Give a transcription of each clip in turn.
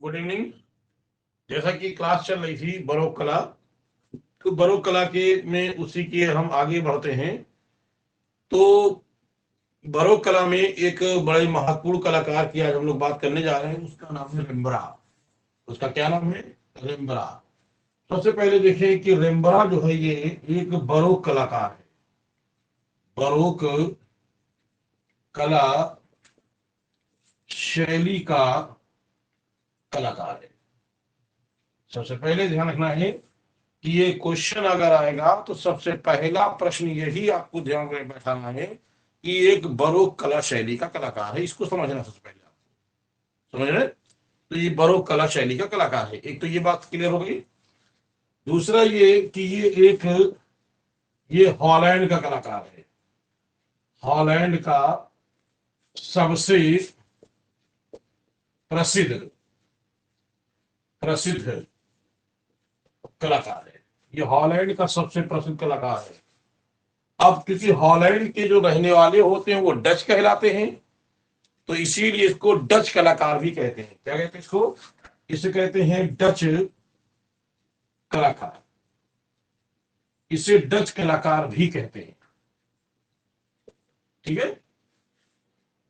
Good evening. जैसा कि class चल रही थी बरोक कला, तो बरोक कला के में उसी के हम आगे बढ़ते हैं। तो बरोक कला में एक बड़े महत्वपूर्ण कलाकार की आज हम लोग बात करने जा रहे हैं। उसका नाम है रेम्ब्रांड। उसका क्या नाम है? रेम्ब्रांड। सबसे पहले देखें कि रेम्ब्रांड जो है ये एक बरोक कलाकार है। बरोक कला शैली का कलाकार है। सबसे पहले ध्यान रखना है कि ये क्वेश्चन अगर आएगा तो सबसे पहला प्रश्न यही आपको ध्यान में बैठाना है कि एक बरोक कला शैली का कलाकार है। इसको समझना सबसे पहले, आप समझ रहे? तो ये बरोक कला शैली का कलाकार है। एक तो ये बात क्लियर हो गई। दूसरा ये कि ये हॉलैंड का कलाकार है। हॉलैंड का सबसे प्रसिद्ध प्रसिद्ध कलाकार है। ये हॉलैंड का सबसे प्रसिद्ध कलाकार है। अब क्योंकि हॉलैंड के जो रहने वाले होते हैं वो डच कहलाते हैं, तो इसीलिए इसको डच कलाकार भी कहते हैं। क्या कहते हैं इसको? इसे कहते हैं डच कलाकार। इसे डच कलाकार भी कहते हैं। ठीक है।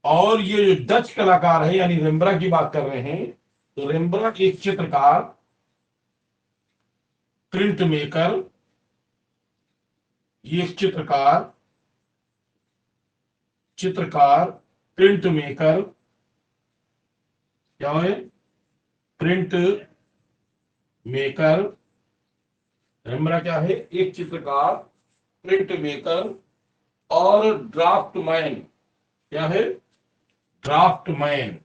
और ये जो डच कलाकार है यानी रेम्ब्रांड की बात कर रहे हैं, तो रेम्ब्रांड एक चित्रकार, प्रिंट मेकर, ये चित्रकार चित्रकार प्रिंट मेकर, क्या है? Print maker. रेम्ब्रांड क्या है? एक चित्रकार, प्रिंट मेकर और ड्राफ्टमैन। क्या है? ड्राफ्टमैन।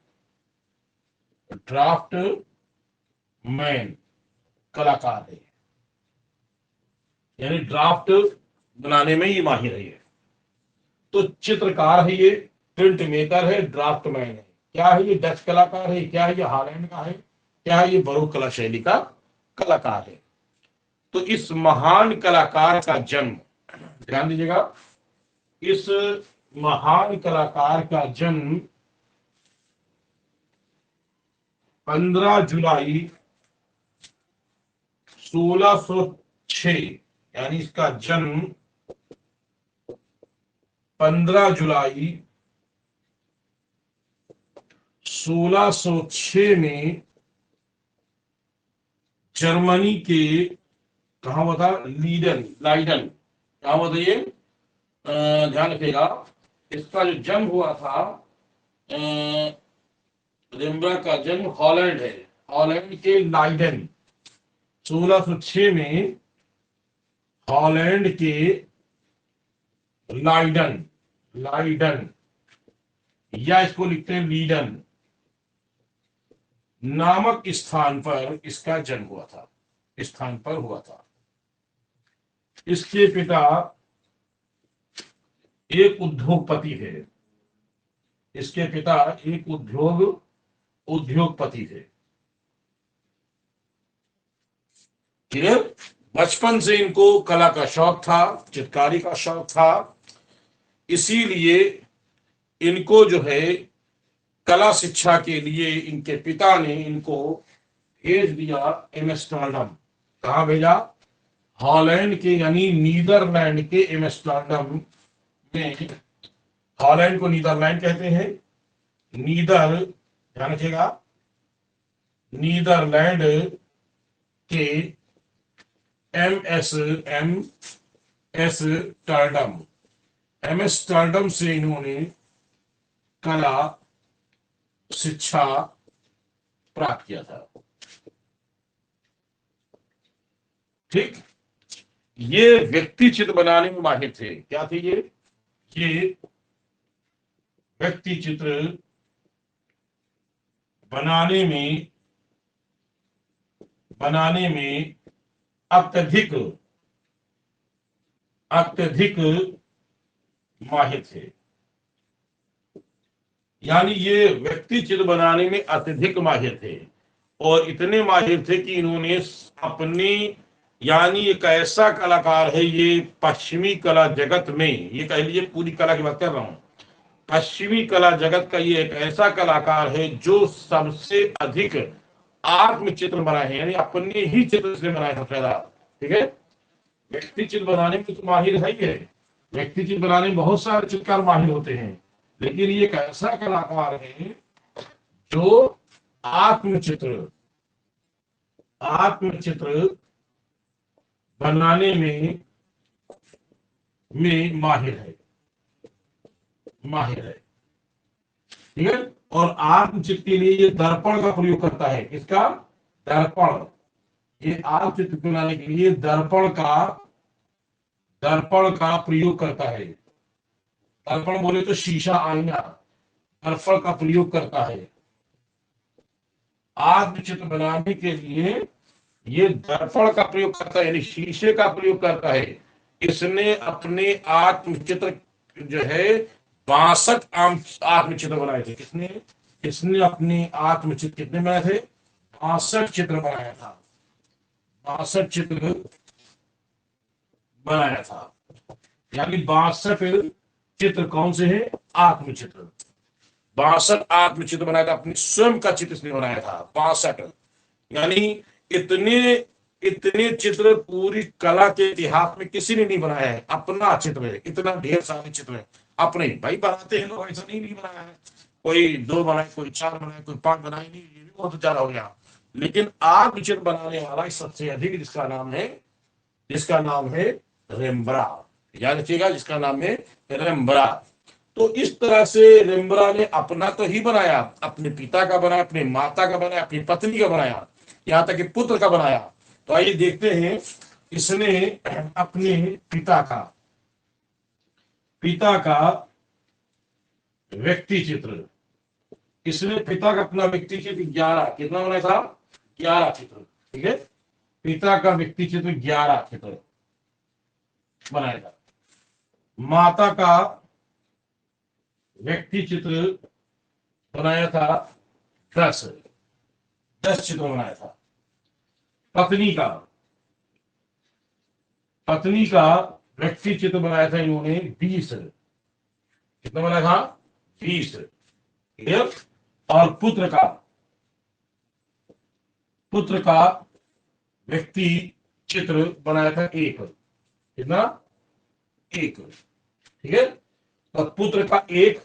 ड्राफ्टमैन कलाकार है, यानी ड्राफ्ट बनाने में ये माहिर है। तो चित्रकार है ये, प्रिंट मेकर है, ड्राफ्टमैन है। क्या है? ये डच कलाकार है। क्या है? ये हॉलैंड का है। क्या है? ये बरोक कला शैली का कलाकार है। तो इस महान कलाकार का जन्म, ध्यान दीजिएगा, इस महान कलाकार का जन्म 15 जुलाई 1606, यानी इसका जन्म 15 जुलाई 1606 में जर्मनी के, कहा हुआ था? लाइडन। क्या हुआ था ये? ध्यान रखिएगा, इसका जो जन्म हुआ था, रेम्ब्रांड का जन्म हॉलैंड है, हॉलैंड के लाइडन। 1606 में हॉलैंड के लाइडन लाइडन या इसको लिखते हैं लीडन नामक स्थान पर इसका जन्म हुआ था। स्थान पर हुआ था। इसके पिता एक उद्योगपति है। इसके पिता एक उद्योगपति थे। क्लियर? बचपन से इनको कला का शौक था, चित्रकारी का शौक था। इसीलिए इनको जो है कला शिक्षा के लिए इनके पिता ने इनको भेज दिया एम्स्टर्डम। कहा भेजा? हॉलैंड के, यानी नीदरलैंड के एम्स्टर्डम में। हॉलैंड को नीदरलैंड कहते हैं। ध्यान रखिएगा, नीदरलैंड के एम्स्टर्डम से इन्होंने कला शिक्षा प्राप्त किया था। ठीक। ये व्यक्ति चित्र बनाने में माहिर थे। क्या थे ये? व्यक्ति चित्र बनाने में अत्यधिक माहिर थे। यानी ये व्यक्ति चित्र बनाने में अत्यधिक माहिर थे, और इतने माहिर थे कि इन्होंने अपनी, यानी एक ऐसा कलाकार है ये पश्चिमी कला जगत में, ये कह लीजिए पूरी कला की बात कर रहा हूं, पश्चिमी कला जगत का ये एक ऐसा कलाकार है जो सबसे अधिक आत्म चित्र बनाए हैं, यानी अपने ही चित्र से बनाए सबसे ज्यादा। ठीक है, व्यक्ति चित्र बनाने में तो माहिर है ही है, व्यक्ति चित्र बनाने में बहुत सारे चित्रकार माहिर होते हैं, लेकिन ये एक ऐसा कलाकार है जो आत्म चित्र बनाने में माहिर है। ठीक है, और आत्मचित्र के लिए ये दर्पण का प्रयोग करता है। किसका? दर्पण। ये आत्मचित्र बनाने के लिए दर्पण का प्रयोग करता है। दर्पण बोले तो शीशा, आईना, दर्पण का प्रयोग करता है। आत्मचित्र बनाने के लिए ये दर्पण का प्रयोग करता है, यानी शीशे का प्रयोग करता है। इसने अपने आत्मचित्र जो है 62 आत्मचित्र बनाए थे। इसने अपने आत्मचित्र कितने बनाए थे? 62 चित्र बनाया था। 62 चित्र बनाया था, यानी 62 चित्र कौन से हैं? आत्मचित्र। 62 आत्मचित्र बनाया था, अपने स्वयं का चित्र इसने बनाया था 62। यानी इतने चित्र पूरी कला के इतिहास में किसी ने नहीं बनाया है। अपना चित्र है, इतना ढेर सारे चित्र है अपने। भाई बनाते हैं लोग, ऐसा नहीं बनाया है, कोई 2 बनाए, कोई 4 बनाए, कोई 5 बनाए, नहीं, ये भी बहुत ज्यादा हो गया। लेकिन आत्मचित्र बनाने वाला सबसे अधिक, जिसका नाम है रेम्ब्रांड। याद रखिएगा, जिसका नाम है रेम्ब्रांड। तो इस तरह से रेम्ब्रांड ने अपना तो ही बनाया, अपने पिता का बनाया, अपने माता का बनाया, अपनी पत्नी का बनाया, यहां तक कि पुत्र का बनाया। तो आइए देखते हैं, इसने अपने पिता का व्यक्ति चित्र, इसने पिता का अपना व्यक्ति चित्र 11, कितना बनाया था? 11 चित्र। ठीक है, पिता का व्यक्ति चित्र 11 चित्र बनाया था। माता का व्यक्ति चित्र बनाया था 10 चित्र बनाया था। पत्नी का व्यक्ति चित्र बनाया था इन्होंने 20। कितना बनाया था? 20। और पुत्र का व्यक्ति चित्र बनाया था 1। कितना? 1। ठीक है, तो पुत्र का 1,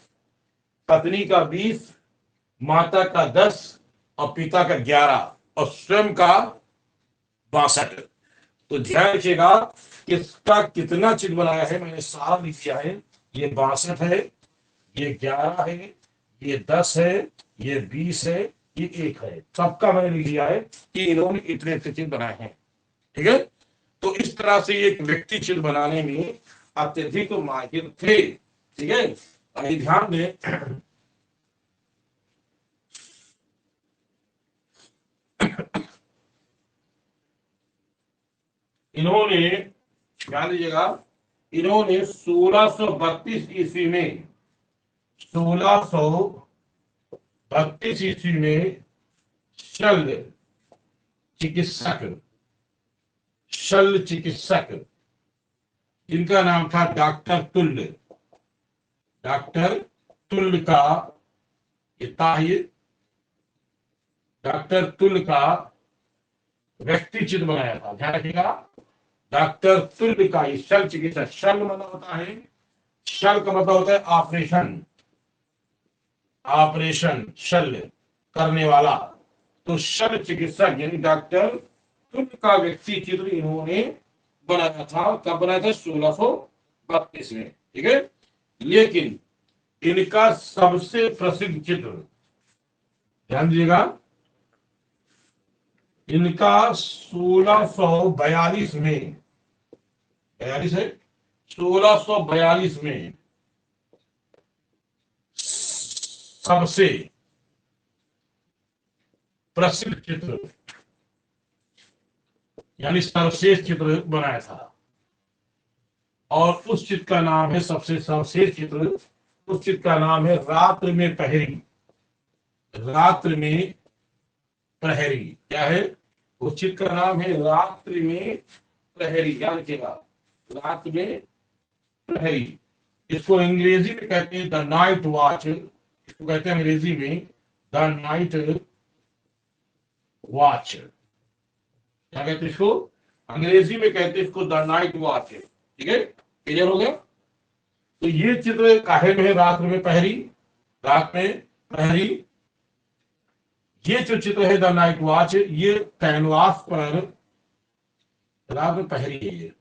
पत्नी का 20, माता का 10 और पिता का 11 और स्वयं का 62। तो ध्यान रखिएगा किसका कितना चित्र बनाया है, मैंने सारा लिख दिया है। ये 62 है, ये 11 है, ये 10 है, ये 20 है, ये 1 है। सबका मैंने लिख दिया है कि इन्होंने इतने चित्र बनाए हैं। ठीक है, तो इस तरह से एक व्यक्ति चित्र बनाने में अत्यधिक माहिर थे। ठीक है, अभी ध्यान दें, इन्होंने, ध्यान दीजिएगा, इन्होंने 1632 ईस्वी में 1632 ईस्वी में शल्य चिकित्सक जिनका नाम था डॉक्टर तुल्य का, डॉक्टर तुल्य का व्यक्ति चित्र बनाया था। ध्यान रखिएगा, डॉक्टर तुल्य का शल्य चिकित्सक, शल्य मतलब होता है, शल्य का मतलब होता है ऑपरेशन शल्य करने वाला। तो शल्य चिकित्सक यानी डॉक्टर तुल्य का व्यक्ति चित्र इन्होंने बनाया था। कब बनाया था? 1632 में। ठीक है, लेकिन इनका सबसे प्रसिद्ध चित्र, ध्यान दीजिएगा, इनका 1642 में, 42 है, 1642 में सबसे प्रसिद्ध चित्र यानी सर्वश्रेष्ठ चित्र बनाया था। और उस चित्र का नाम है, सबसे सर्वश्रेष्ठ चित्र, उस चित्र का नाम है रात्र में प्रहरी। क्या है? उस चित्र का नाम है रात्रि में प्रहरी। याद रखिएगा, रात में प्रहरी। इसको अंग्रेजी में कहते हैं द नाइट वॉच। इसको कहते हैं अंग्रेजी में द नाइट वॉच, क्या कहते हैं इसको, अंग्रेजी में कहते हैं इसको द नाइट वॉच। ठीक है, क्लियर हो गया। तो ये चित्र काहे में है, रात में पहरी, रात में पहरी। ये जो चित्र है द नाइट वॉच, ये कैनवास पर रात में पहरी है। ये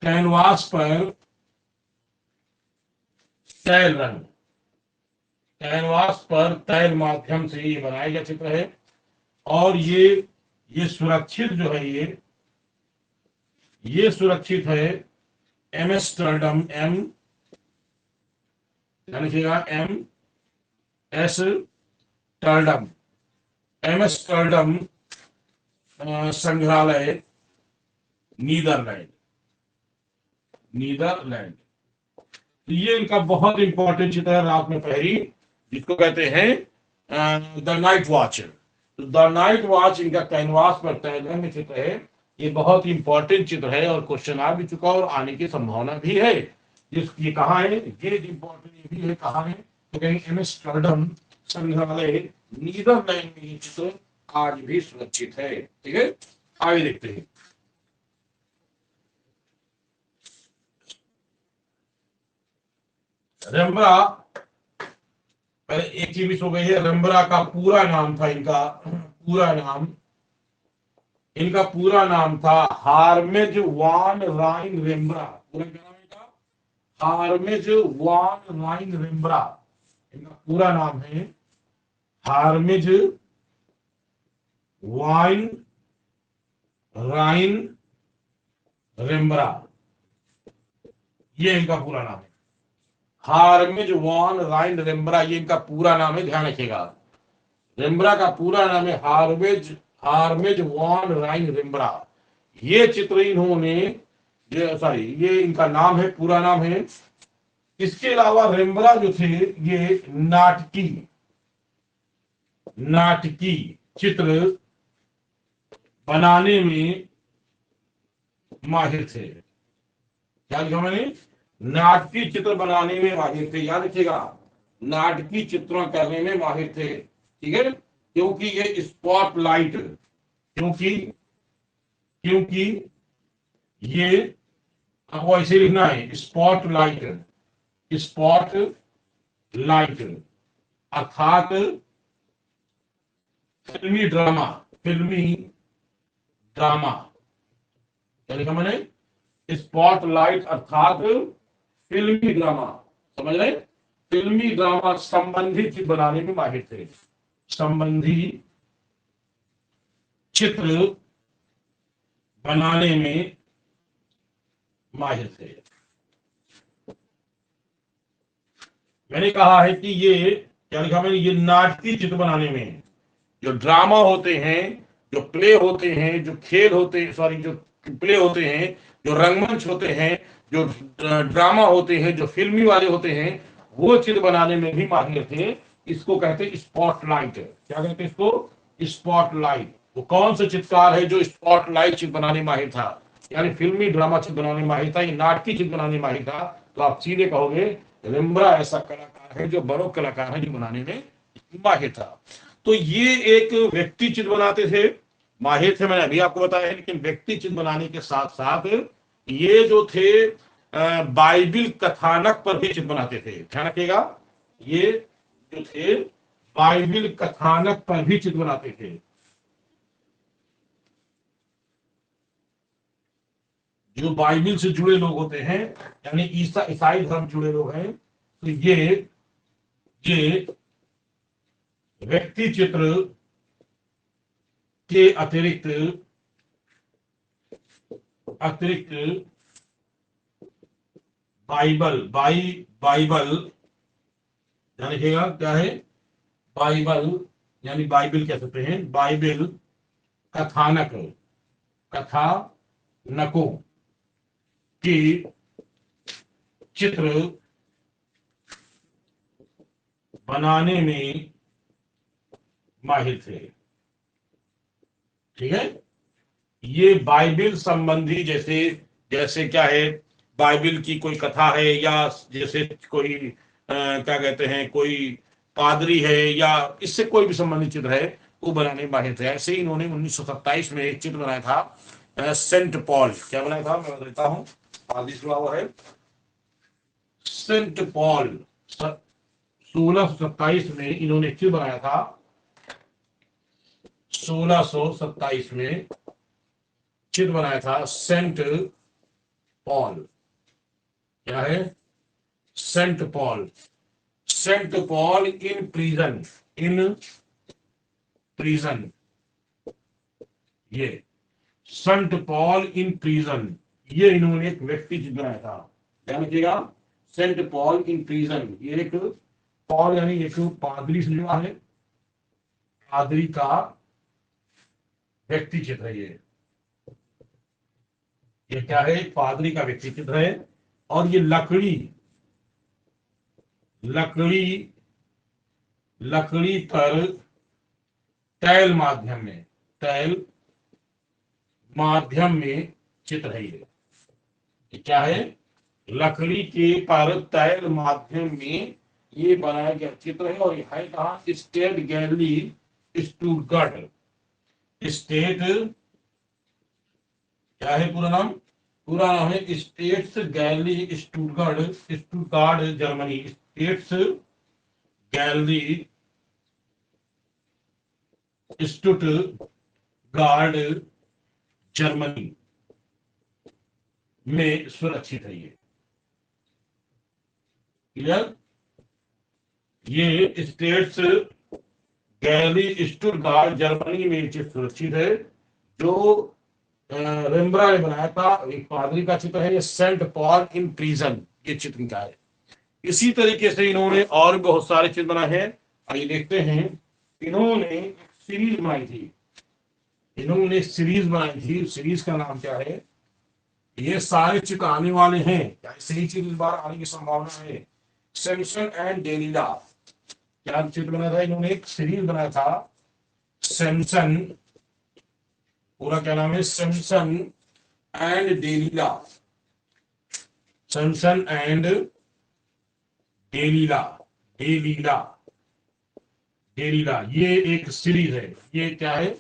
कैनवास पर तैल रंग, कैनवास पर तैल माध्यम से ये बनाया गया चित्र है। और ये सुरक्षित जो है, ये सुरक्षित है एम्स्टर्डम, लिखिएगा MS टर्डम, एम्स्टर्डम संग्रहालय, नीदरलैंड, नीदरलैंड। तो ये इनका बहुत इंपॉर्टेंट चित्र है, रात में पहरी, जिसको कहते हैं द नाइट वॉच। तो द नाइट वॉच इनका कैनवास पर तैरने चित्र है। ये बहुत इंपॉर्टेंट चित्र है और क्वेश्चन आ भी चुका और आने की संभावना भी है। ये कहाँ है, ये इंपॉर्टेंट ये भी है, कहाँ है, तो कहीं एम्स्टर्डम संग्रहालय नीदरलैंड में ये चित्र आज भी सुरक्षित है। ठीक है, आगे देखते हैं। रेम्ब्रा, पहले एक चीज मिस हो गई है, रेम्ब्रा का पूरा नाम था, इनका पूरा नाम था हार्मेज वान राइन रेम्ब्रा। पूरा क्या नाम है इनका, हार्मेज वान राइन रेम्ब्रा। इनका पूरा नाम है हार्मेज वाइन राइन रेम्ब्रा, ये इनका पूरा नाम है। हार्मेज वान राइन रेम्ब्रा, ये इनका पूरा नाम है, ध्यान रखिएगा। रेम्ब्रा का पूरा नाम है हार्मेज वान राइन रेम्ब्रा। ये चित्र इन्होंने, ये इनका नाम है, पूरा नाम है। इसके अलावा रेम्ब्रा जो थे, ये नाटकी चित्र बनाने में माहिर थे। क्या लिखा मैंने, नाटकीय चित्र बनाने में माहिर थे, याद रखिएगा, नाटकीय चित्रों करने में माहिर थे। ठीक है, क्योंकि ये स्पॉटलाइट, क्योंकि ये आपको ऐसे लिखना है, स्पॉटलाइट अर्थात फिल्मी ड्रामा, क्या लिखा मैंने, स्पॉटलाइट अर्थात फिल्मी ड्रामा, समझ रहे, फिल्मी ड्रामा संबंधी चित्र बनाने में माहिर थे, संबंधी चित्र बनाने में माहिर थे। मैंने कहा है कि ये क्या लिखा मैंने, ये नाटकीय चित्र बनाने में, जो ड्रामा होते हैं, जो प्ले होते हैं, जो खेल होते हैं, सॉरी, जो प्ले होते हैं, जो रंगमंच होते हैं, जो ड्रामा होते हैं, जो फिल्मी वाले होते हैं, वो चित्र बनाने में भी माहिर थे। इसको कहते हैं स्पॉटलाइट। क्या कहते हैं इसको, स्पॉटलाइट। वो कौन सा चित्रकार है जो स्पॉटलाइट चित्र बनाने माहिर था, यानी फिल्मी ड्रामा चित्र बनाने माहिर था, नाटकीय चित्र बनाने माहिर था? तो आप सीधे कहोगे रेम्ब्रा ऐसा कलाकार है, जो बरोक कलाकार है, जो बनाने में माहिर था। तो ये एक व्यक्ति चित्र बनाते थे, माहिर थे, मैंने अभी आपको बताया है। लेकिन व्यक्ति चित्र बनाने के साथ साथ ये जो थे बाइबिल कथानक पर भी चित्र बनाते थे। ध्यान रखिएगा, ये जो थे बाइबिल कथानक पर भी चित्र बनाते थे। जो बाइबिल से जुड़े लोग होते हैं, यानी ईसाई धर्म जुड़े लोग हैं, तो ये व्यक्ति चित्र के अतिरिक्त बाइबल ध्यान रखिएगा, क्या है बाइबल, यानी बाइबिल कह सकते हैं, बाइबिल कथानकों की चित्र बनाने में माहिर थे। ठीक है, ये बाइबिल संबंधी, जैसे क्या है, बाइबिल की कोई कथा है, या जैसे कोई क्या कहते हैं, कोई पादरी है, या इससे कोई भी संबंधित चित्र है, वो बनाने में माहिर थे। ऐसे ही इन्होंने 1927 में एक चित्र बनाया था सेंट पॉल। क्या बनाया था मैं बताता हूँ, आदेश हुआ हुआ है सेंट पॉल। 1627 में इन्होंने चित्र बनाया था, 1627 में चित्र बनाया था सेंट पॉल। क्या है? Saint Paul. Saint Paul in prison, in prison, ये सेंट पॉल इन प्रिजन, ये इन्होंने एक व्यक्ति चित्र बनाया था। ध्यान रखिएगा, सेंट पॉल इन प्रिजन, ये एक पॉल यानी एक पादरी से जुड़ा है, पादरी का व्यक्ति चित्र है ये क्या है? पादरी का व्यक्ति चित्र है। और ये लकड़ी लकड़ी लकड़ी पर तैल माध्यम में, तैल माध्यम में चित्र है ये क्या है? लकड़ी के पर तैल माध्यम में ये बनाया गया चित्र है। और ये है कहा? State gallery Stuttgart. स्टेट क्या है पूरा नाम? पूरा नाम है states gallery Stuttgart, Stuttgart Germany. States gallery Stuttgart Germany में सुरक्षित है ये। क्लियर? ये स्टेट्स गैलरी स्टुटगार्ट जर्मनी में सुरक्षित है। जो रेम्ब्रा ने बनाया था, एक पादरी का चित्र है ये, सेंट पॉल इन प्रिजन, ये चित्र का है। इसी तरीके से इन्होंने और बहुत सारे चित्र बनाए हैं। आइए देखते हैं। इन्होंने एक सीरीज बनाई थी, इन्होंने एक सीरीज बनाई थी। सीरीज का नाम क्या है? ये सारे चित्र आने वाले हैं, ऐसे ही चित्र इस बार आने की संभावना है। सैमसन एंड डेलिला, क्या चित्र बनाया था इन्होंने? एक सीरीज बनाया था सैमसन, पूरा क्या नाम है? सैमसन एंड डेलिला। सैमसन एंड डेलिला, डेलिला, डेलिला, ये एक सीरीज है। ये क्या है?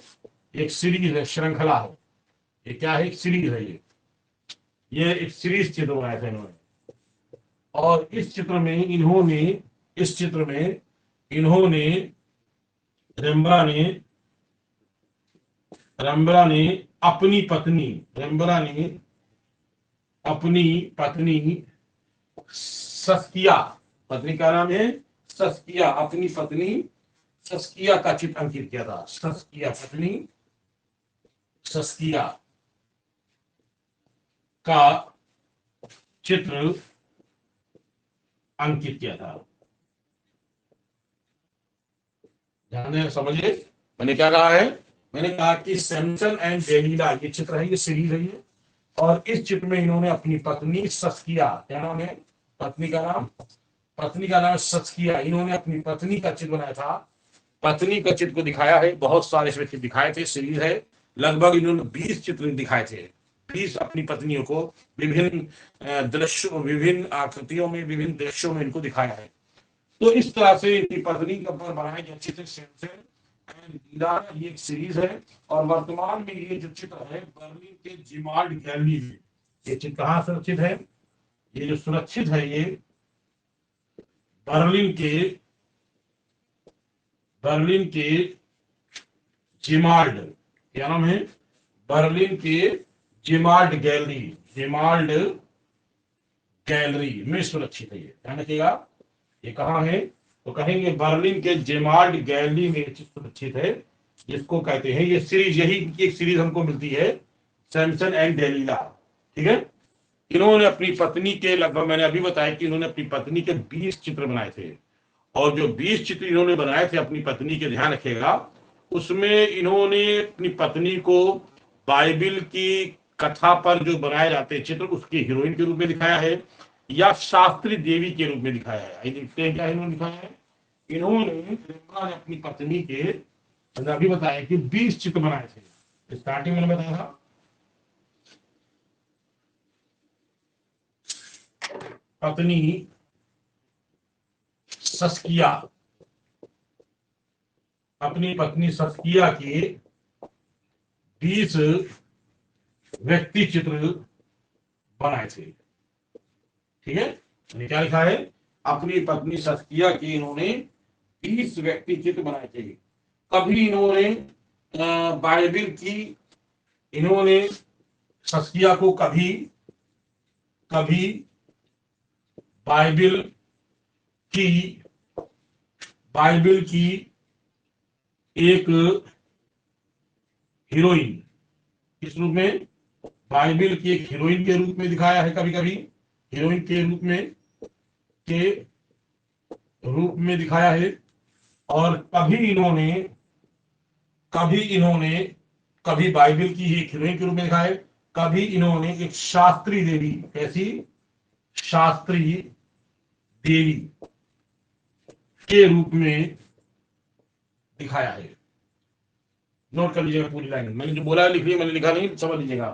एक सीरीज है, श्रृंखला है। ये क्या है? एक सीरीज है ये एक सीरीज चित्र बनाया था इन्होंने। और इस चित्र में इन्होंने, इस चित्र में इन्होंने रेम्ब्रा ने, रेम्ब्रा ने अपनी पत्नी, रेम्ब्रा ने अपनी पत्नी सस्किया, पत्नी का नाम है सस्किया, अपनी पत्नी सस्किया का चित्र अंकित किया था। सस्किया, पत्नी सस्किया का चित्र अंकित किया था। ध्यान दें, समझिए मैंने क्या कहा है? मैंने कहा कि सैमसन एंड डेलिला ये चित्र है, ये सीरीज है ये। और इस चित्र में इन्होंने अपनी पत्नी सस्किया, क्या नाम है पत्नी का नाम? पत्नी का नाम सस्किया। इन्होंने अपनी पत्नी का चित्र बनाया था, पत्नी का चित्र को दिखाया है। बहुत सारे इसमें चित्र दिखाए थे, सीरीज है। लगभग इन्होंने 20 चित्र दिखाए थे, 20 अपनी पत्नियों को विभिन्न दृश्यों, विभिन्न आकृतियों में, विभिन्न दृश्यों में इनको दिखाया है। तो इस तरह से इनकी पत्नी का पर बनाए गए चित्र सैमसन एंड डेलिला, ये एक सीरीज है। और वर्तमान में ये जो चित्र है बर्लिन के जिमाल्ड गैलरी में, ये चित्र कहाँ सुरक्षित है? ये जो सुरक्षित है ये बर्लिन के, बर्लिन के जिमाल्ड, क्या नाम है? बर्लिन के जिमाल्ड गैलरी, जिमाल्ड गैलरी में सुरक्षित है ये। ध्यान रखिएगा, ये कहाँ है? तो कहेंगे बर्लिन के जेमाल्ड गैलरी में सुरक्षित है, जिसको कहते हैं ये सीरीज, यही एक सीरीज हमको मिलती है सैमसन एंड डेलिला। ठीक है? इन्होंने अपनी पत्नी के, लगभग मैंने अभी बताया कि इन्होंने अपनी पत्नी के 20 चित्र बनाए थे। और जो 20 चित्र इन्होंने बनाए थे अपनी पत्नी के, ध्यान रखिएगा, उसमें इन्होंने अपनी पत्नी को बाइबिल की कथा पर जो बनाए जाते चित्र उसके हीरोइन के रूप में दिखाया है, या शास्त्री देवी के रूप में दिखाया है। आइए देखते हैं क्या इन्होंने दिखाया है। इन्होंने, रेम्ब्रा ने अपनी पत्नी के, मैंने अभी बताया कि 20 चित्र बनाए थे। स्टार्टिंग में बताया था पत्नी सस्किया, अपनी पत्नी सस्किया के 20 व्यक्ति चित्र बनाए थे। ठीक है, क्या लिखा है? अपनी पत्नी सस्किया के इन्होंने 20 व्यक्ति चित्र बनाए थे। कभी इन्होंने बाइबिल की, इन्होंने सस्किया को कभी कभी बाइबिल की एक हीरोइन, किस रूप में? बाइबिल की एक हीरोइन के रूप में दिखाया है, कभी कभी हीरोइन के रूप में दिखाया है। और कभी बाइबिल की एक हीरोइन के रूप में दिखाया है, कभी इन्होंने एक शास्त्री देवी, कैसी? शास्त्री देवी के रूप में दिखाया है। नोट कर लीजिएगा पूरी लाइन, मैंने जो बोला लिख लिया, मैंने लिखा नहीं, समझ लीजिएगा।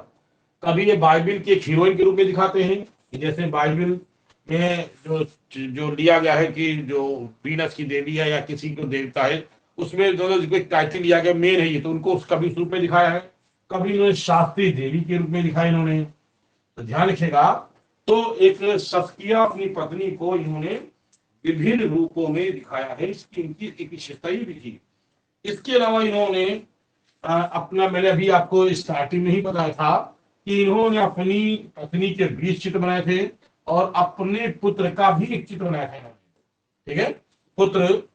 कभी ये बाइबिल की एक हीरोइन के रूप में दिखाते हैं, जैसे बाइबिल में जो लिया गया है कि जो वीनस की देवी है या किसी को देवता है, उसमें जो टाइटल लिया गया मेन है ये, तो उनको कभी उस रूप में दिखाया है। कभी इन्होंने शास्त्री देवी के रूप में दिखाया इन्होंने, तो ध्यान रखिएगा। तो एक सस्किया अपनी पत्नी को इन्होंने विभिन्न रूपों में दिखाया है, इसकी इनकी एक विशेषता भी थी। इसके अलावा इन्होंने अपना, मैंने अभी आपको स्टार्टिंग में ही बताया था कि इन्होंने अपनी पत्नी के 20 चित्र बनाए थे और अपने पुत्र का भी एक चित्र बनाया था। ठीक है, पुत्र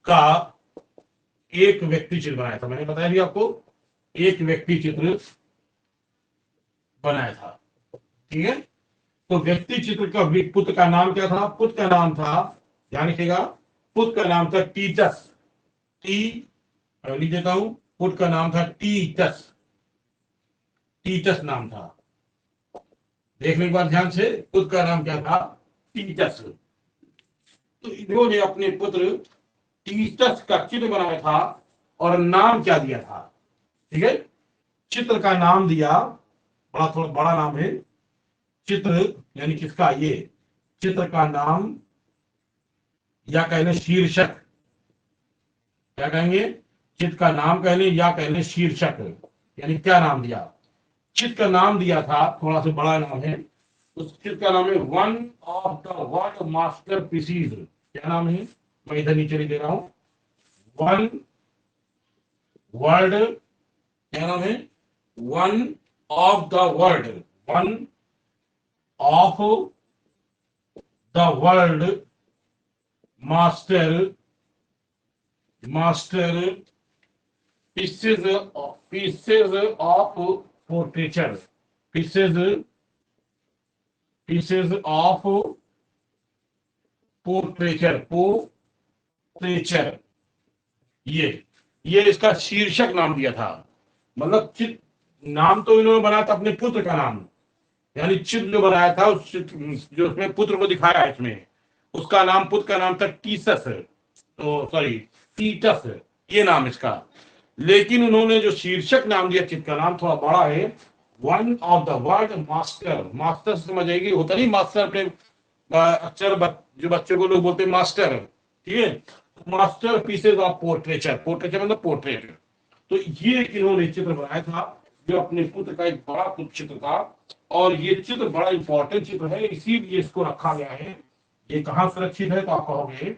का एक व्यक्ति चित्र बनाया था, मैंने बताया भी आपको, एक व्यक्ति चित्र बनाया था। ठीक है, तो व्यक्ति चित्र का पुत्र का नाम क्या था? पुत्र का नाम था, ध्यान रखिएगा, पुत्र का नाम था टीटस। लिख देता हूं, पुत्र का नाम था टीटस नाम था। देखने के बाद ध्यान से, पुत्र का नाम क्या था? टीटस। तो इन्होंने अपने पुत्र टीटस का चित्र बनाया था और नाम क्या दिया था? ठीक है, चित्र का नाम दिया, थोड़ा बड़ा नाम है चित्र, यानी किसका? ये चित्र का नाम या कहने शीर्षक, क्या कहेंगे? चित्र का नाम कहने या कहने शीर्षक, यानी क्या नाम दिया? चित्र का नाम दिया था, थोड़ा सा बड़ा नाम है, उस चित्र का नाम है one of the world masterpieces. क्या नाम है? मैं इधर नीचे लिख दे रहा हूं, वन वर्ल्ड, क्या नाम है? One of the world, one of the world master pieces of portraiture, pieces of portraiture, ये इसका शीर्षक नाम दिया था। मतलब चित्र नाम तो इन्होंने बनाया था अपने पुत्र का नाम, यानी चित्र जो बनाया था उस चित्र जो उसमें पुत्र को दिखाया है, इसमें उसका नाम, पुत्र का नाम था टीटस, तो सॉरी टीटस, ये नाम इसका। लेकिन उन्होंने जो शीर्षक नाम दिया, चित्र का नाम थोड़ा बड़ा है, one of the world master. Master समझ आएगी, होता नहीं मास्टर अपने अक्षर जो बच्चों को लोग बोलते हैं मास्टर। ठीक है, master pieces of portraiture, portraiture मतलब पोर्ट्रेट। तो ये इन्होंने चित्र बनाया था, जो अपने पुत्र का एक बड़ा चित्र था, और ये चित्र बड़ा इंपॉर्टेंट चित्र है, इसीलिए इसको रखा गया है। ये कहाँ सुरक्षित है? तो आप कहोगे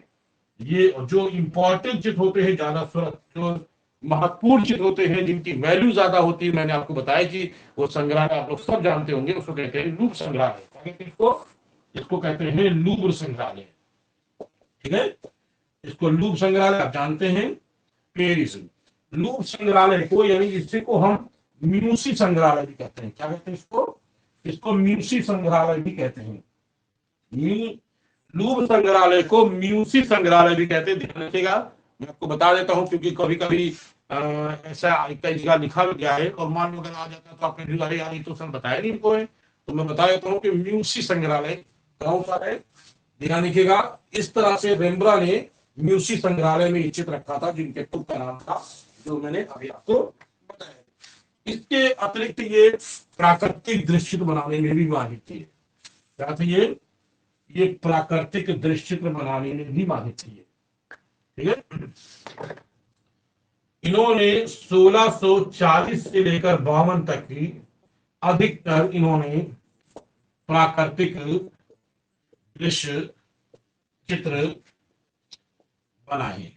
ये जो इंपॉर्टेंट चित्र होते हैं, ज्यादा जो महत्वपूर्ण चित्र होते हैं, जिनकी वैल्यू ज्यादा होती है, मैंने आपको बताया कि वो संग्रहालय आप लोग सब जानते होंगे, उसको कहते हैं लूव्र संग्रहालय। इसको कहते हैं लूव्र संग्रहालय। ठीक है, इसको लूव्र संग्रहालय आप जानते हैं, पेरिस। लूव्र संग्रहालय को, यानी इसी को हम म्यूसी संग्रहालय भी कहते हैं। क्या कहते हैं इसको म्यूसी संग्रहालय भी कहते हैं। लूव्र संग्रहालय को म्यूसी संग्रहालय भी कहते हैं, ध्यान रखिएगा। मैं आपको बता देता हूं, क्योंकि कभी कभी ऐसा कई जगह लिखा गया है और मान लो अगर आ जाता है तो आपने अरे यार ये तो सर बताया नहीं इनको है, तो मैं बता देता हूँ कि म्यूसी संग्रहालय कौन सा है, ध्यान रखिएगा। इस तरह से रेम्ब्रा ने म्यूसी संग्रहालय में चित्र रखा था, जिनके पुत्र का नाम था, जो मैंने अभी आपको बताया। इसके अतिरिक्त ये प्राकृतिक दृश्य बनाने में भी माहिर थी। क्या थी ये प्राकृतिक दृश्य बनाने में भी माहिर थी। ठीक है। इन्होंने 1640 से लेकर 52 तक की अधिकतर इन्होंने प्राकृतिक दृश्य चित्र बनाए।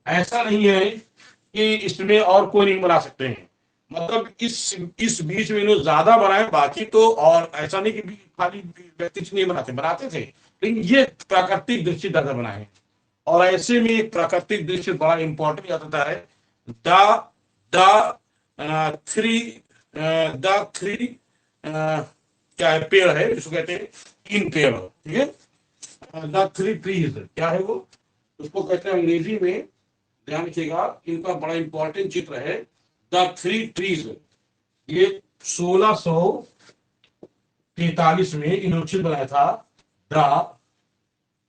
ऐसा नहीं है कि इसमें और कोई नहीं बना सकते हैं, मतलब इस बीच में इन्होंने ज्यादा बनाए, बाकी तो और ऐसा नहीं कि खाली व्यक्ति नहीं बनाते थे, लेकिन ये प्राकृतिक दृश्य ज्यादा बनाए। और ऐसे में एक प्राकृतिक दृश्य बड़ा इंपॉर्टेंट याद आता है, the the three the three क्या है, पेड़ है, इसको कहते हैं 3 पेड़, ठीक है। द 3 ट्रीज क्या है वो, उसको कहते हैं अंग्रेजी में, ध्यान रखिएगा, इनका बड़ा इंपॉर्टेंट चित्र है द 3 ट्रीज। ये 1643 में इन्होंने चित्र बनाया था, द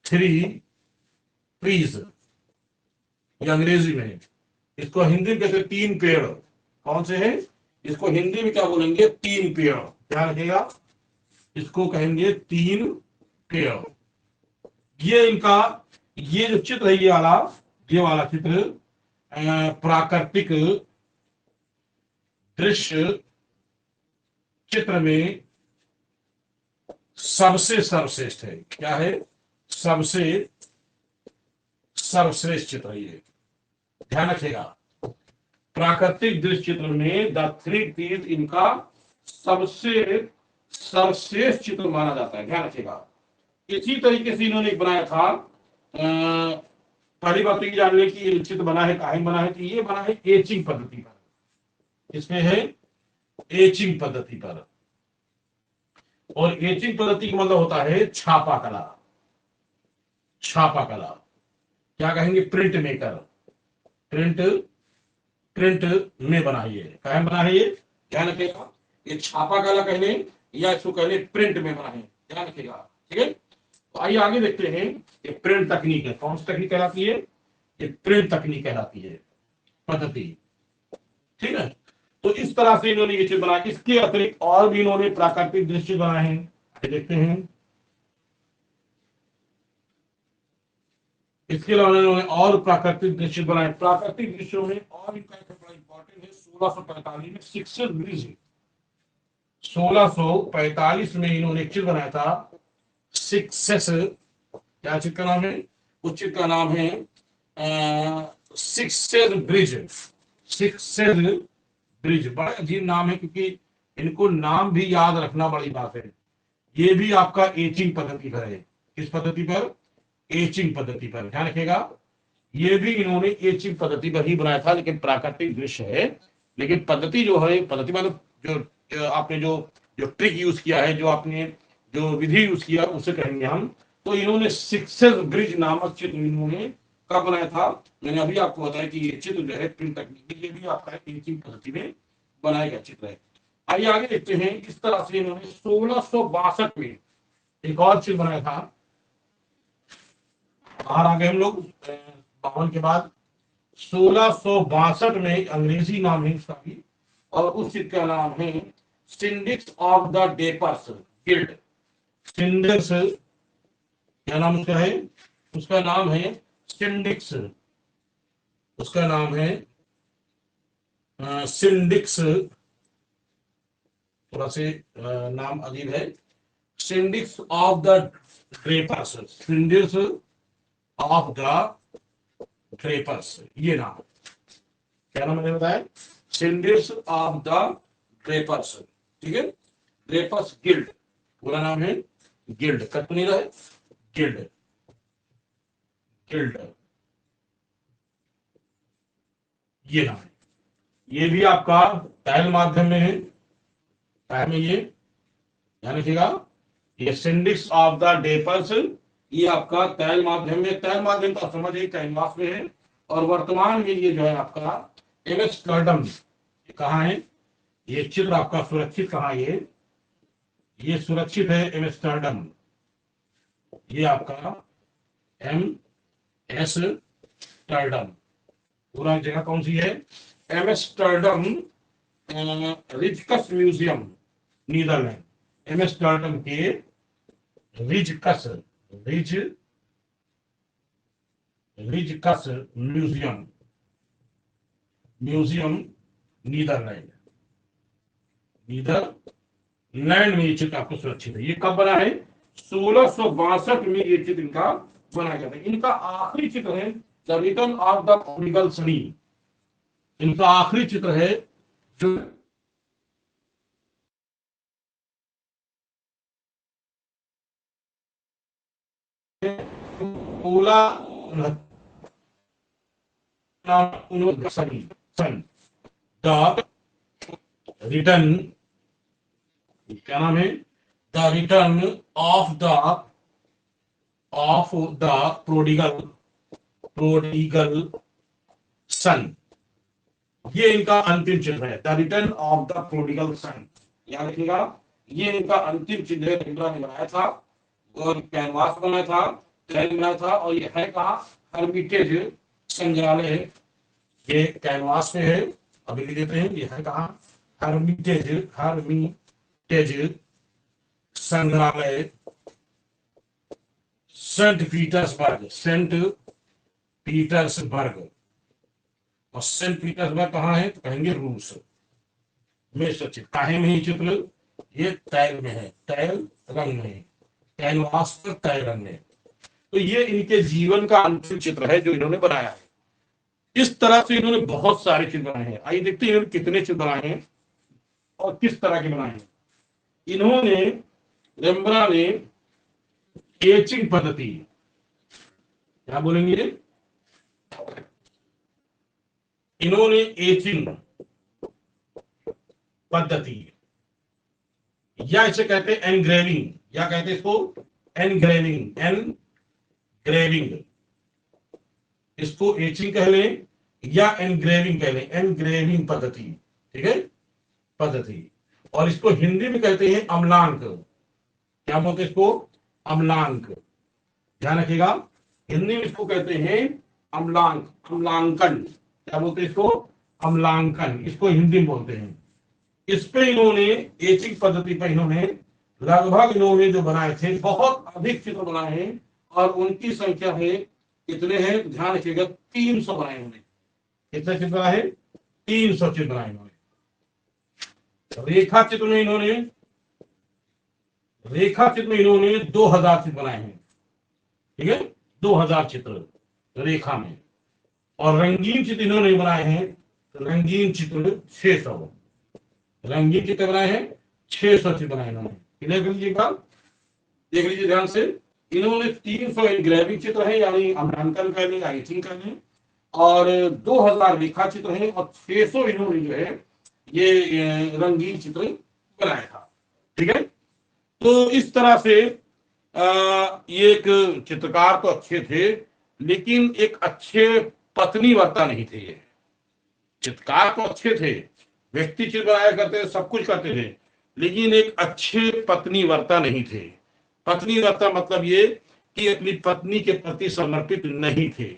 3 ट्रीज, ये अंग्रेजी में है। इसको हिंदी में कहते 3 पेड़। कौन से हैं, इसको हिंदी में क्या बोलेंगे, 3 पेड़, ध्यान रखिएगा, इसको कहेंगे 3 पेड़। ये इनका ये जो चित्र है, ये वाला चित्र प्राकृतिक दृश्य चित्र में सबसे सर्वश्रेष्ठ है। क्या है, सबसे सर्वश्रेष्ठ चित्र है ये, ध्यान रखिएगा। प्राकृतिक दृश्य चित्र में द 3 ट्रीज इनका सबसे सर्वश्रेष्ठ चित्र माना जाता है, ध्यान रखिएगा। इसी तरीके से इन्होंने एक बनाया था, पहली बात तो ये जान ले कि ये चित्र बना है, काहे बना है, तो ये बना है एचिंग पद्धति पर। इसमें है एचिंग पद्धति पर, और एचिंग पद्धति का मतलब होता है छापा कला। छापा कला क्या कहेंगे, प्रिंट मेकर, प्रिंट प्रिंट में बनाइए, काहे बना है ये, ध्यान रखिएगा। ये छापा कला कहने या इसको कहने प्रिंट में बनाए, ध्यान रखिएगा, ठीक है। तो आइए आगे देखते हैं, ये प्रिंट तकनीक है, कौन सी तकनीक कहलाती है, ये प्रिंट तकनीक कहलाती है, पद्धति, ठीक है। तो इस तरह से इन्होंने ये चीज बना, इसके अतिरिक्त और भी इन्होंने प्राकृतिक दृश्य बनाए हैं, देखते हैं। इसके अलावा इन्होंने और प्राकृतिक दृश्य बनाए। प्राकृतिक दृश्यों में और इनका एक बड़ा इंपॉर्टेंट है, 1645 में सिक्सर ब्रिज, 1645 में इन्होंने एक चित्र बनाया था, सिक्सेस, क्या चित्र का नाम है, उस चित्र का नाम है सिक्सेस ब्रिज। सिक्सेस ब्रिज बड़ा अजीब नाम है, क्योंकि इनको नाम भी याद रखना बड़ी बात है। ये भी आपका एचिंग पद्धति पर है, किस पद्धति पर, एचिंग पद्धति पर, ध्यान रखिएगा। ये भी इन्होंने एचिंग पद्धति पर ही बनाया था, लेकिन प्राकृतिक दृश्य है, लेकिन पद्धति जो है, पद्धति मतलब जो आपने जो जो ट्रिक यूज किया है, जो आपने जो विधि यूज किया, उसे कहेंगे हम। तो इन्होंने सिक्सेस ब्रिज नामक चित्र इन्होंने कब बनाया था, मैंने अभी आपको बताया कि ये चित्र जो है प्रिंट तकनीक, ये भी आपका एचिंग पद्धति में बनाया गया चित्र है। आइए आगे देखते हैं। इस तरह से इन्होंने 1662 में एक और चित्र बनाया था। बाहर आ गए हम लोग 52 के बाद। 1662 में अंग्रेजी नाम है इसका भी, और उस चित्र का नाम है सिंडिक्स ऑफ द ड्रेपर्स गिल्ड। सिंडिक्स क्या नाम उसका है, उसका नाम है सिंडिक्स, उसका नाम है सिंडिक्स, थोड़ा से नाम अजीब है, सिंडिक्स ऑफ द ड्रेपर्स, सिंडिक्स ऑफ द ड्रेपर्स, ये नाम, क्या नाम मैंने बताया, सिंडिक्स ऑफ द ड्रेपर्स, ठीक है। ड्रेपर्स गिल्ड, पूरा नाम है गिल्ड, कट नहीं रहा है, गिल्ड, गिल्ड, ये नाम है। ये भी आपका टाइल माध्यम में है, टाइल में ये ध्यान रखिएगा। ये सिंडिक्स ऑफ द ड्रेपर्स, ये आपका तैल माध्यम में, तैल माध्यम का समझ है कैनवास में है, और वर्तमान में ये जो है आपका एम्स्टर्डम, कहाँ है ये चित्र आपका सुरक्षित, कहाँ ये सुरक्षित है एम्स्टर्डम, ये आपका एम्स्टर्डम, पूरा जगह कौन सी है, एम्स्टर्डम रिजकस म्यूजियम, नीदरलैंड, एम्स्टर्डम के रिजकस, रिजकस म्यूजियम, म्यूजियम नीदरलैंड, नीदरलैंड में ये चित्र आपको सुरक्षित है। ये कब बना है? 1662 में ये चित्र इनका बनाया गया था। इनका आखिरी चित्र है the return of the prodigal सन। इनका आखिरी चित्र है जो सोलह सन द रिटर्न, क्या नाम है? The return of the prodigal सन। ये इनका अंतिम चित्र है, the return of the prodigal सन। याद रखिएगा, ये इनका अंतिम चित्र है। इंदिरा ने बनाया था और कैनवास बनाया था, बनाया था। और ये है कहा? हर्मिटेज संग्रहालय। ये कैनवास पे है, अभी लिख देते हैं। ये है कहा? हर्मिटेज संग्रहालय, सेंट पीटर्सबर्ग। और सेंट पीटर्सबर्ग कहाँ है? तो कहेंगे रूस में स्थित। काहे में ही चित्र? ये तैल में है, तैल रंग में, कैनवास पर तैल रंग में। तो ये इनके जीवन का अंतिम चित्र है जो इन्होंने बनाया है। इस तरह से इन्होंने बहुत सारे चित्र बनाए हैं। आइए देखते हैं इन्होंने कितने चित्र बनाए हैं और किस तरह के बनाए हैं। इन्होंने, रेम्ब्रांड ने एचिंग पद्धति, क्या बोलेंगे? इन्होंने एचिंग पद्धति, या इसे कहते हैं एनग्रेविंग, या कहते हैं इसको एनग्रेविंग, इसको एचिंग कह लें या एनग्रेविंग कह लें, एनग्रेविंग पद्धति, ठीक है, पद्धति। और इसको हिंदी में कहते हैं अम्लांक। क्या बोलते हैं इसको? अम्लांक। ध्यान रखिएगा, हिंदी में इसको कहते हैं अम्लांक, अम्लांकन। क्या बोलते हैं इसको? अम्लांकन, इसको हिंदी में बोलते हैं। इस पे इन्होंने, एचिंग पद्धति पर इन्होंने लगभग, इन्होंने जो बनाए थे, बहुत अधिक चित्र बनाए हैं। और उनकी संख्या है, कितने हैं? ध्यान रखिएगा, 300 बनाए इन्होंने। कितने चित्र बनाए हैं? 300 चित्र बनाए इन्होंने। रेखा चित्र में इन्होंने 2000 चित्र बनाए हैं, ठीक है, 2000 चित्र रेखा में। और रंगीन चित्र इन्होंने बनाए हैं, रंगीन चित्र 600, रंगीन चित्र बनाए हैं 600 चित्र बनाए इन्होंने। क्लियर कर लीजिएगा, देख लीजिए ध्यान से। इन्होंने 300 एनग्रेविंग चित्र है, यानी अम्लांकन कर लें, एचिंग कर लें। और 2000 रेखा चित्र है और 600 इन्होंने जो है ये रंगीन चित्र बनाया था, ठीक है। तो इस तरह से ये एक चित्रकार तो अच्छे थे, लेकिन एक अच्छे पत्नी वर्ता नहीं थे। ये चित्रकार तो अच्छे थे, व्यक्ति चित्र बनाया करते थे, सब कुछ करते थे, लेकिन एक अच्छे पत्नी वर्ता नहीं थे। पत्नी वर्ता मतलब ये कि अपनी पत्नी के प्रति समर्पित नहीं थे।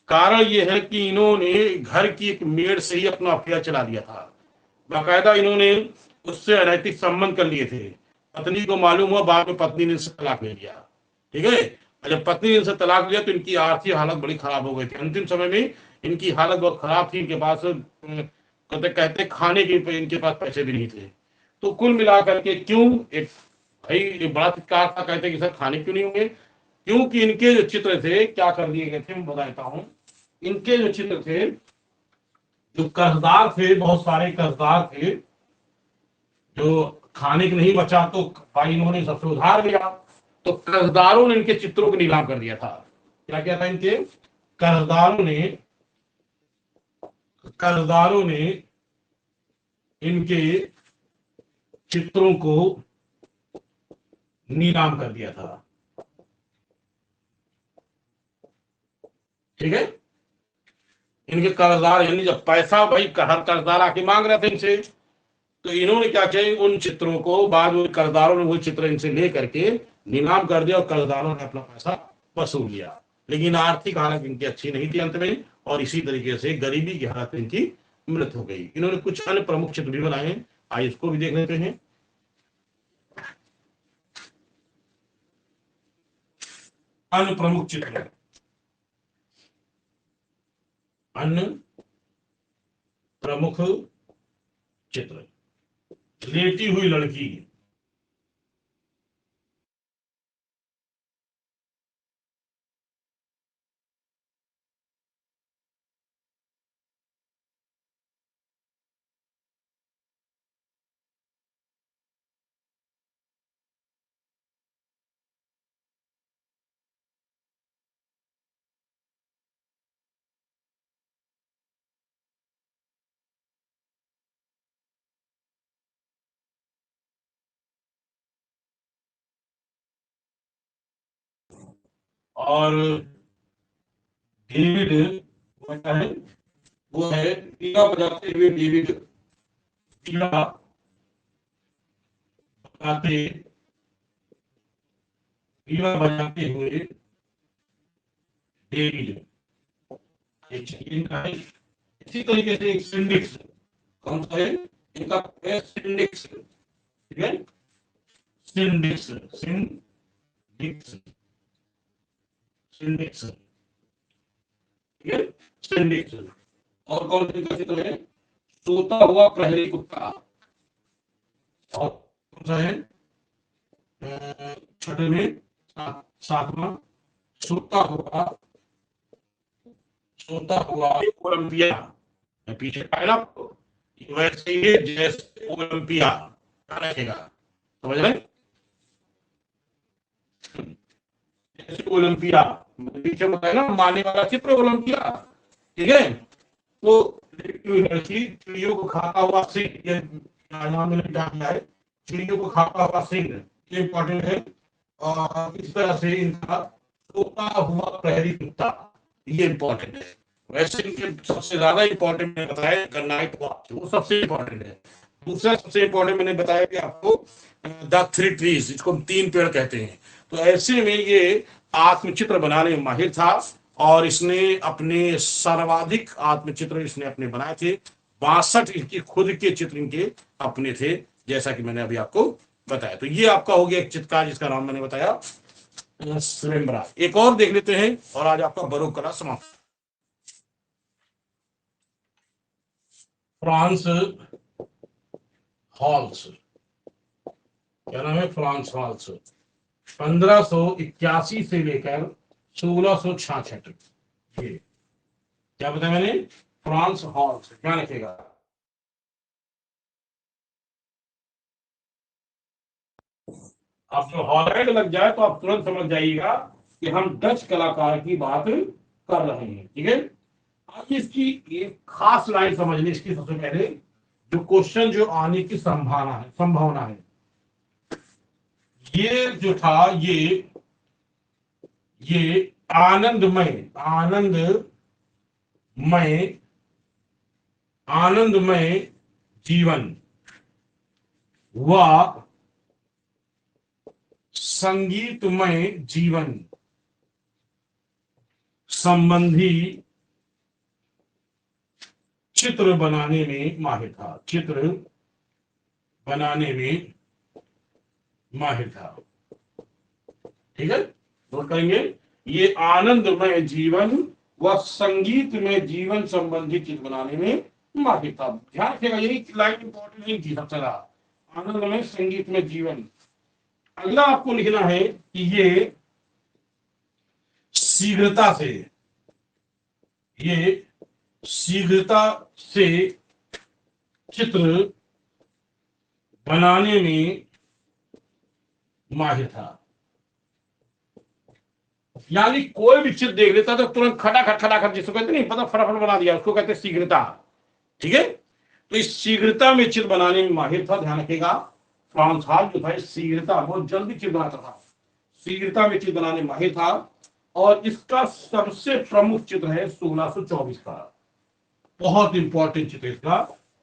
कारण ये है कि इन्होंने घर की एक मेड से ही अपना अफेयर चला दिया था। बाकायदा इन्होंने उससे अनैतिक संबंध कर लिए थे। पत्नी को मालूम हुआ, बाद में पत्नी ने इनसे तलाक ले लिया, ठीक है। और जब पत्नी ने इनसे तलाक लिया तो इनकी आर्थिक हालत बड़ी खराब हो गई थी। अंतिम समय में इनकी हालत बहुत खराब थी। इनके पास कहते खाने के इनके पास पैसे भी नहीं थे। तो कुल मिलाकर के, क्यों एक भाई बड़ा चित्कार था, कहते कि सर खाने क्यों नहीं होंगे? क्योंकि इनके जो चित्र थे क्या कर दिए गए थे, मैं बताता हूँ। इनके जो चित्र थे, जो कर्जदार थे, बहुत सारे कर्जदार थे, जो खाने के नहीं बचा तो भाई इन्होंने सबसे उधार लिया। तो कर्जदारों ने इनके चित्रों को नीलाम कर दिया था। क्या किया था? इनके कर्जदारों ने इनके चित्रों को नीलाम कर दिया था, ठीक है। इनके कर्जदार, यानी जब पैसा भाई हर कर्जदार आके मांग रहे थे इनसे, तो इन्होंने क्या किया, उन चित्रों को बाद में कर्जदारों ने वो चित्र इनसे ले करके नीलाम कर दिया और कर्जदारों ने अपना पैसा वसूल लिया। लेकिन आर्थिक हालत इनकी अच्छी नहीं थी अंत में, और इसी तरीके से गरीबी की हालत इनकी मृत हो गई। इन्होंने कुछ अन्य प्रमुख चित्र भी बनाए हैं, आइए इसको भी देख लेते हैं। अन्य प्रमुख चित्र, अन्य प्रमुख चित्र। लेटी हुई लड़की, और डेविड वो क्या है, वो है पीला बजाते हुए डेविड, पीला बजाते, पीला बजाते हुए डेविड, इनका है। इसी तरीके से एक सिंडिक्स, कौन सा है इनका, सिंडिक्स, ठीक है, सिंडिक्स, सिंडिक्स, सिंडिक्स, ठीक है, सिंडिक्स। और कौन सा चित्र है, सोता हुआ प्रहरी कुत्ता, और कौन सा है छठे में, सातवां, सोता हुआ, सोता हुआ ओलंपिया, मैं पीछे पाया ना आपको, वैसे ही जैसे ओलंपिया रखेगा, समझ रहे, जैसे ओलंपिया, पीछे बताया ना मारने वाला चित्र ओलंपिया, ठीक है। तो लड़की चिड़ियों को खाता हुआ सिंह, ये नाम मैंने क्या किया है, चिड़ियों को खाता हुआ सिंह, ये इंपॉर्टेंट है। और इस तरह से इनका सोता हुआ प्रहरी कुत्ता, ये इंपॉर्टेंट है। वैसे इनके सबसे ज्यादा इंपॉर्टेंट मैंने बताया इनका नाइट वॉच, वो सबसे इंपॉर्टेंट है। दूसरा सबसे इंपॉर्टेंट मैंने बताया कि आपको द थ्री ट्रीज, इसको हम तीन पेड़ कहते हैं। तो ऐसे में ये आत्मचित्र बनाने में माहिर था, और इसने अपने सर्वाधिक आत्मचित्र इसने अपने बनाए थे, 62 इनकी खुद के चित्र इनके अपने थे, जैसा कि मैंने अभी आपको बताया। तो ये आपका हो गया एक चित्रकार जिसका नाम मैंने बताया स्वयंवरा। एक और देख लेते हैं और आज आपका बरोक कला समाप्त। फ्रांस हॉल्स, क्या नाम है, फ्रांस हॉल्स, 1581 से लेकर 1666, ये क्या बताया मैंने, फ्रांस हॉल्स, क्या लिखेगा। अब जो हॉलैंड लग जाए तो आप तुरंत समझ जाइएगा कि हम डच कलाकार की बात कर रहे हैं, ठीक है। अब इसकी एक खास लाइन समझ ली इसकी, सबसे पहले जो क्वेश्चन जो आने की संभावना है, ये जो था, ये आनंदमय, आनंदमय जीवन व संगीतमय जीवन संबंधी चित्र बनाने में माहिर था, चित्र बनाने में माहिर था, ठीक है, नोट करेंगे। ये आनंदमय जीवन व संगीत में जीवन संबंधी चित्र बनाने में माहिर था, ध्यान रखिएगा, यही लाइन इंपॉर्टेंट नहीं थी सबसे ज्यादा, आनंदमय संगीत में जीवन। अगला आपको लिखना है कि ये शीघ्रता से, ये शीघ्रता से चित्र बनाने में माहिर था, यानी कोई भी चित्र देख लेता तो तुरंत खटाखट जिसको कहते नहीं पता, फटाफट बना दिया, उसको कहते शीघ्रता, ठीक है। तो इस शीघ्रता में चित्र बनाने में माहिर था, ध्यान रखिएगा। फ्रांस हॉल जो था शीघ्रता, बहुत जल्दी चित्र बनाता था, शीघ्रता में चित्र बनाने में माहिर था। और इसका सबसे प्रमुख चित्र है 1624 का, बहुत इंपॉर्टेंट चित्र इसका।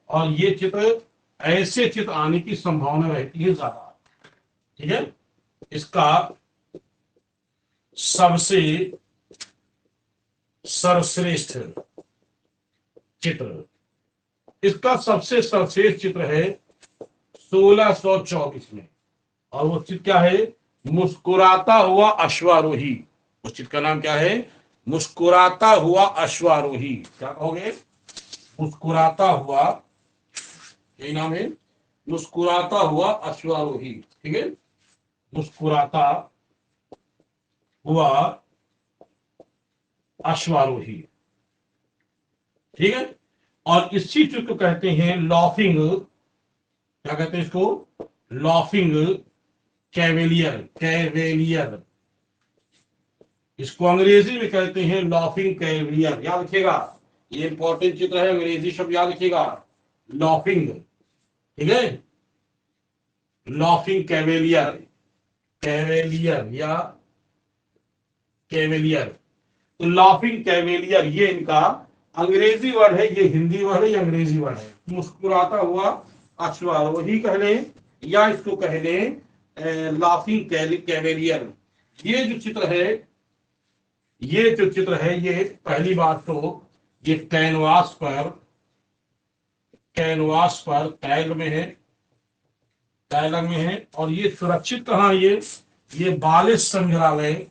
और ये चित्र, ऐसे चित्र आने की संभावना रहती है ज्यादा, ठीक है। इसका सबसे सर्वश्रेष्ठ चित्र, इसका सबसे सर्वश्रेष्ठ चित्र है 1624 में, और वो चित्र क्या है, मुस्कुराता हुआ अश्वारोही। उस चित्र का नाम क्या है, मुस्कुराता हुआ अश्वारोही, क्या कहोगे? मुस्कुराता हुआ, यही नाम है, मुस्कुराता हुआ अश्वारोही। ठीक है, मुस्कुराता हुआ अश्वारोही। ठीक है, और इसी चीज को कहते हैं लॉफिंग, क्या कहते हैं इसको? Laughing cavalier, cavalier. इसको अंग्रेजी में कहते हैं लॉफिंग कैवेलियर, याद रखिएगा, ये इंपॉर्टेंट चित्र है, अंग्रेजी शब्द याद रखिएगा, लॉफिंग। ठीक है, लॉफिंग कैवेलियर, कैवेलियर या कैवेलियर। तो लाफिंग कैवेलियर ये इनका अंग्रेजी वर्ड है, ये हिंदी वर्ड है, ये अंग्रेजी वर्ड है। मुस्कुराता हुआ अश्वारोही कह लें या इसको कह लें लाफिंग कैवेलियर। ये जो चित्र है, ये जो चित्र है, ये पहली बात तो ये कैनवास पर टैग में है, टैग में है। और ये सुरक्षित कहाँ? ये बालिश संग्रहालय,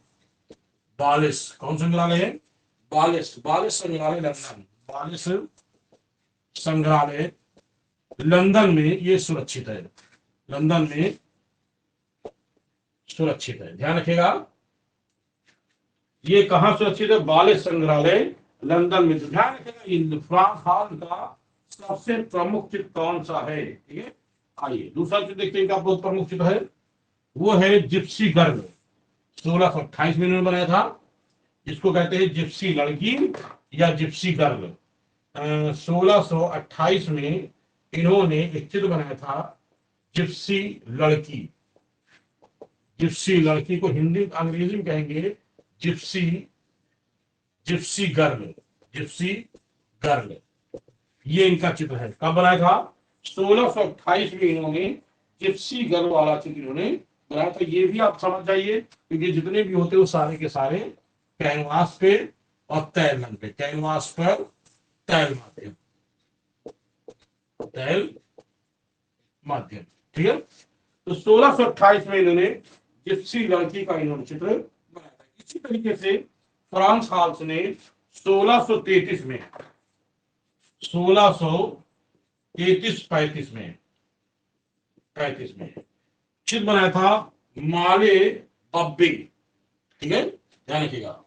बालिश, कौन संग्रहालय है? बालिश, बालिश संग्रहालय लंदन, बालिश संग्रहालय लंदन में ये सुरक्षित है, लंदन में सुरक्षित है, ध्यान रखिएगा। ये कहां सुरक्षित है? बालिश संग्रहालय लंदन में। ध्यान रखिएगा, फ्रांस हॉल का सबसे प्रमुख चित्र कौन सा है? ठीक है, आइए दूसरा चित्र देखते हैं, इनका बहुत प्रमुख चित्र है, वो है जिप्सी गर्ल। 1628 में इन्होंने बनाया था, इसको कहते हैं जिप्सी लड़की या जिप्सी गर्ल। 1628 में इन्होंने एक चित्र बनाया था, जिप्सी लड़की। जिप्सी लड़की को हिंदी अंग्रेजी में कहेंगे Gypsy, Gypsy girl, Gypsy girl. ये इनका चित्र है, कब बनाया था? 1628 में इन्होंने जिप्सी गर्ल वाला चित्र इन्होंने बनाया था। ये भी आप समझ जाइए, क्योंकि जितने भी होते हैं वो सारे के सारे कैनवास पे और तैल रंग पे, कैनवास पर तैल माध्यम, तैल माध्यम। ठीक है, तो 1628 में इन्होंने जिप्सी लड़की का इन्होंने चित्र बनाया था। इसी तरीके से फ्रांस हाल्स ने 1633 में, 1633 35 में, 35 में चित्र बनाया था माले बब्बे। ठीक है, ध्यान रखिएगा,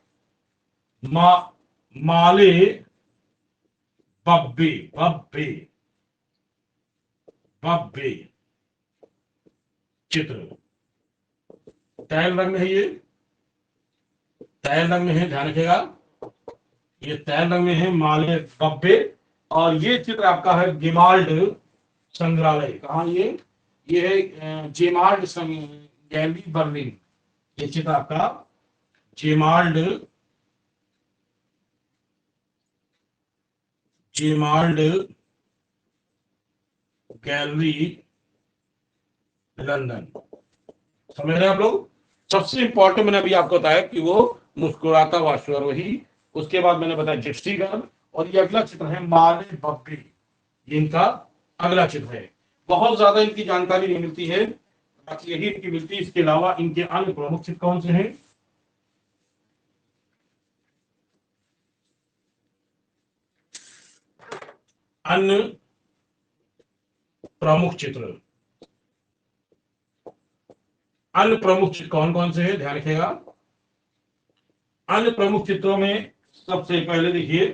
माले बब्बे, बब्बे, बब्बे चित्र तैल रंग में है, ये तैल रंग में है, ध्यान रखिएगा, ये तैल रंग में है माले बब्बे। और ये चित्र आपका है गेमाल्ड संग्रहालय, कहा ये है जेमाल्ड गैलरी बर्लिन। ये चित्र आपका जेमाल्ड, जेमाल्ड गैलरी लंदन। समझ रहे हैं आप लोग? सबसे इंपॉर्टेंट मैंने अभी आपको बताया कि वो मुस्कुराता हुआ अश्वारोही, उसके बाद मैंने बताया जिप्सी गर्ल, और ये अगला चित्र है माले बब्बे, ये इनका अगला चित्र है। बहुत ज्यादा इनकी जानकारी नहीं मिलती है, बाकी यही इनकी मिलती है। इसके अलावा इनके अन्य प्रमुख चित्र कौन से हैं? अन्य प्रमुख चित्र, अन्य प्रमुख चित्र कौन कौन से हैं? ध्यान रखिएगा, अन्य प्रमुख चित्रों में सबसे पहले देखिए,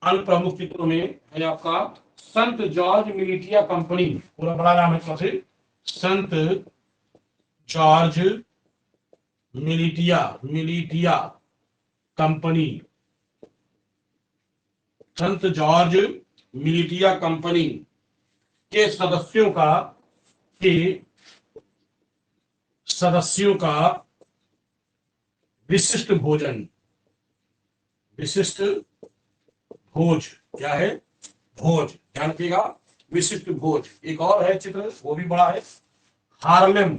अन्य प्रमुख चित्रों में है आपका संत जॉर्ज मिलिटिया कंपनी, पूरा बड़ा नाम है से संत जॉर्ज मिलिटिया, मिलिटिया कंपनी, संत जॉर्ज मिलिटिया कंपनी के सदस्यों का, के सदस्यों का विशिष्ट भोजन, विशिष्ट भोज, क्या है? भोज, ध्यान रखिएगा, विशिष्ट भोज। एक और है चित्र, वो भी बड़ा है, हार्लेम,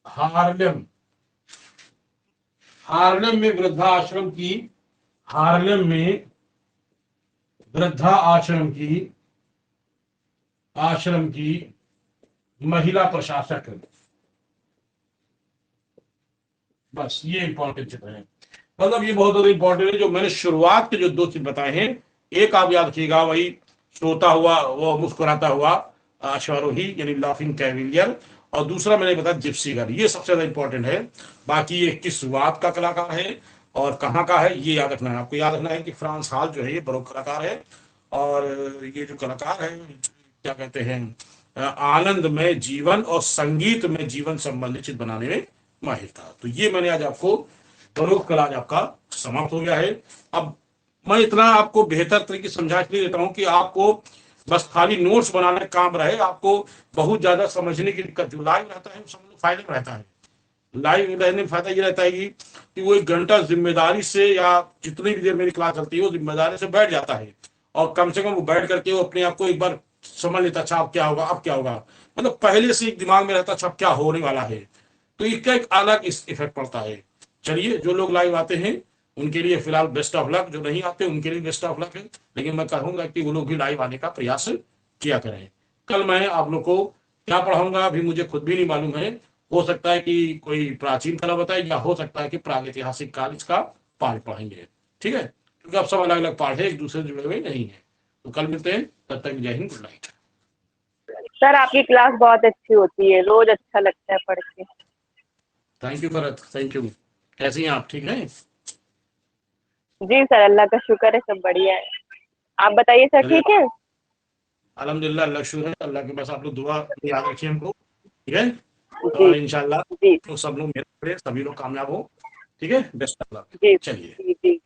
हार्लेम, हार्लेम में वृद्धा आश्रम की, हार्लेम में वृद्धा आश्रम की, आश्रम की महिला प्रशासक। बस ये इंपॉर्टेंट चित्र है। मतलब ये बहुत ज्यादा इंपॉर्टेंट है। जो मैंने शुरुआत के जो दो चीज बताए हैं, एक आप याद रखिएगा, वही सोता हुआ वो मुस्कुराता हुआ अश्वारोही यानी लाफिंग कैविलियर, और दूसरा मैंने बताया जिप्सी गर्ल। ये सबसे ज्यादा इंपॉर्टेंट है। बाकी ये किस वाद का कलाकार है और कहाँ का है ये याद रखना है। आपको याद रखना है कि फ्रांस हाल जो है ये बरोक कलाकार है, और ये जो कलाकार है क्या कहते हैं, आनंद में जीवन और संगीत में जीवन संबंधी चित्र बनाने में माहिर था। तो ये मैंने आज आपको बरोक कला आज आपका समाप्त हो गया है। अब मैं इतना आपको बेहतर तरीके से समझा के देता हूं कि आपको बस खाली नोट्स बनाने का काम रहे, आपको बहुत ज्यादा समझने की दिक्कत। जो लाइव रहता है समझ लो फायदा रहता है। लाइव रहने में फायदा ये रहता है कि वो 1 घंटा जिम्मेदारी से, या जितनी भी देर मेरी क्लास चलती है वो जिम्मेदारी से बैठ जाता है, और कम से कम वो बैठ करके वो अपने आप को एक बार समझ लेता, अच्छा अब क्या होगा, अब क्या होगा, मतलब पहले से एक दिमाग में रहता, अच्छा अब क्या होने वाला है। तो इसका एक अलग इस इफेक्ट पड़ता है। चलिए, जो लोग लाइव आते हैं उनके लिए फिलहाल बेस्ट ऑफ लक, जो नहीं आते उनके लिए बेस्ट ऑफ लक है। लेकिन मैं कहूंगा कि वो लोग भी लाइव आने का प्रयास किया करें। कल मैं आप लोग को क्या पढ़ाऊंगा अभी मुझे खुद भी नहीं मालूम है। हो सकता है कि कोई प्राचीन कला बताए, या हो सकता है कि प्रागैतिहासिक काल इसका पाठ पढ़ेंगे। ठीक है, क्योंकि अब सब अलग अलग पाठ है, एक दूसरे से जुड़े हुए नहीं है। तो कल मिलते हैं, तब तक जय हिंद, गुड नाइट। सर आपकी क्लास बहुत अच्छी होती है, रोज अच्छा लगता है पढ़ के। Thank you Bharat, thank you. कैसी हैं आप, ठीक हैं? जी सर, अल्लाह का शुक्र है, सब बढ़िया है। आप बताइए सर, चलिए, ठीक है? अल्हम्दुलिल्लाह, अल्लाह का शुक्र है। अल्लाह के बस आप लोग दुआ याद रखिए हमको, ठीक है? जी और इंशाल्लाह जी तो सब लोग मेरे, सभी लोग कामयाब हो। ठीक है, बेस्ट ऑफ लक। जी चलिए। जी जी।